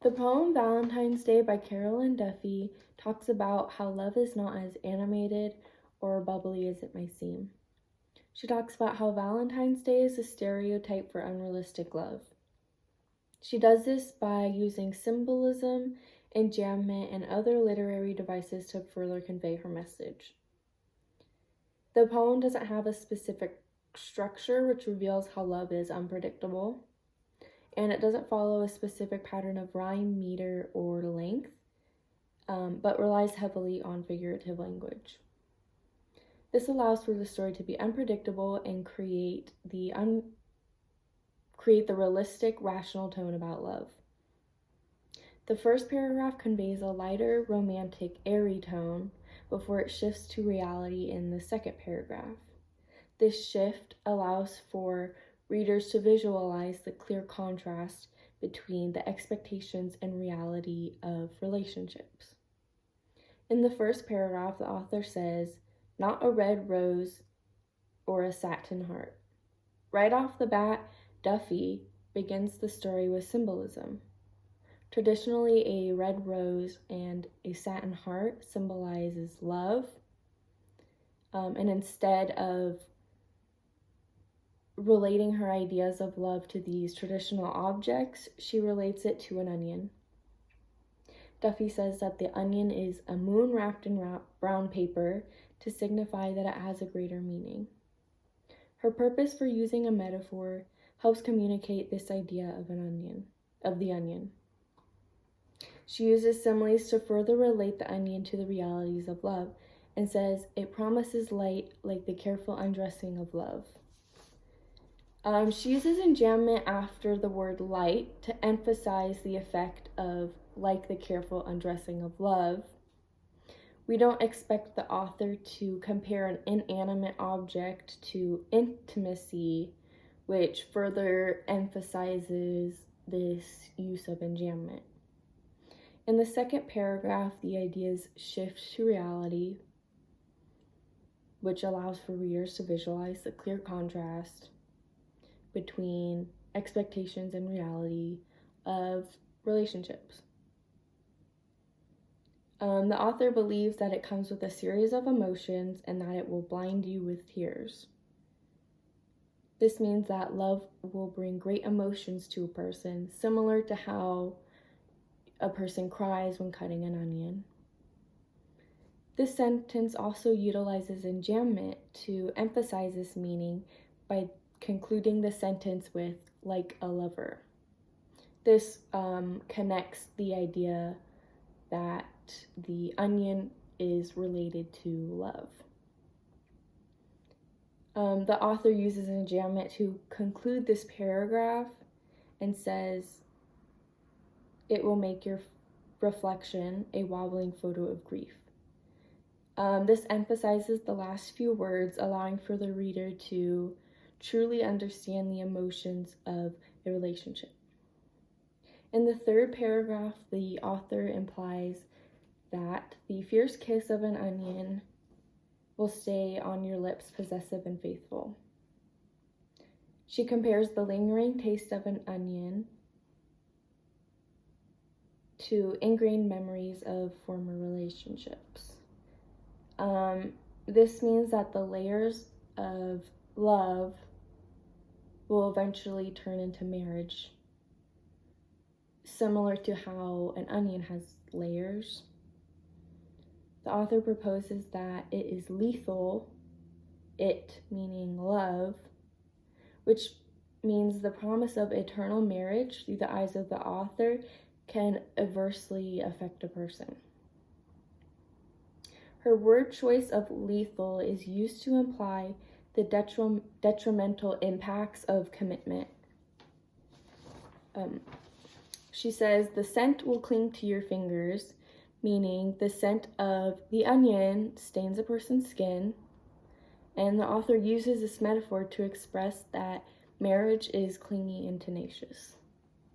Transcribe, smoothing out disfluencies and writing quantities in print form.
The poem Valentine's Day by Carolyn Duffy talks about how love is not as animated or bubbly as it might seem. She talks about how Valentine's Day is a stereotype for unrealistic love. She does this by using symbolism, enjambment, and other literary devices to further convey her message. The poem doesn't have a specific structure, which reveals how love is unpredictable, and it doesn't follow a specific pattern of rhyme, meter, or length, but relies heavily on figurative language. This allows for the story to be unpredictable and create the realistic, rational tone about love. The first paragraph conveys a lighter, romantic, airy tone before it shifts to reality in the second paragraph. This shift allows for readers to visualize the clear contrast between the expectations and reality of relationships. In the first paragraph, the author says, "Not a red rose or a satin heart." Right off the bat, Duffy begins the story with symbolism. Traditionally, a red rose and a satin heart symbolizes love, and instead of relating her ideas of love to these traditional objects, she relates it to an onion. Duffy says that the onion is a moon wrapped in brown paper to signify that it has a greater meaning. Her purpose for using a metaphor helps communicate this idea of the onion. She uses similes to further relate the onion to the realities of love and says it promises light like the careful undressing of love. She uses enjambment after the word light to emphasize the effect of like the careful undressing of love. We don't expect the author to compare an inanimate object to intimacy, which further emphasizes this use of enjambment. In the second paragraph, the ideas shift to reality, which allows for readers to visualize the clear contrast between expectations and reality of relationships. The author believes that it comes with a series of emotions and that it will blind you with tears. This means that love will bring great emotions to a person, similar to how a person cries when cutting an onion. This sentence also utilizes enjambment to emphasize this meaning by concluding the sentence with like a lover. This connects the idea that the onion is related to love. The author uses enjambment to conclude this paragraph and says, "It will make your reflection a wobbling photo of grief." This emphasizes the last few words, allowing for the reader to truly understand the emotions of a relationship. In the third paragraph, the author implies that the fierce kiss of an onion will stay on your lips, possessive and faithful. She compares the lingering taste of an onion to ingrained memories of former relationships. This means that the layers of love will eventually turn into marriage, similar to how an onion has layers. The author proposes that it is lethal, it meaning love, which means the promise of eternal marriage through the eyes of the author can adversely affect a person. Her word choice of lethal is used to imply the detrimental impacts of commitment. She says, "The scent will cling to your fingers," meaning the scent of the onion stains a person's skin. And the author uses this metaphor to express that marriage is clingy and tenacious.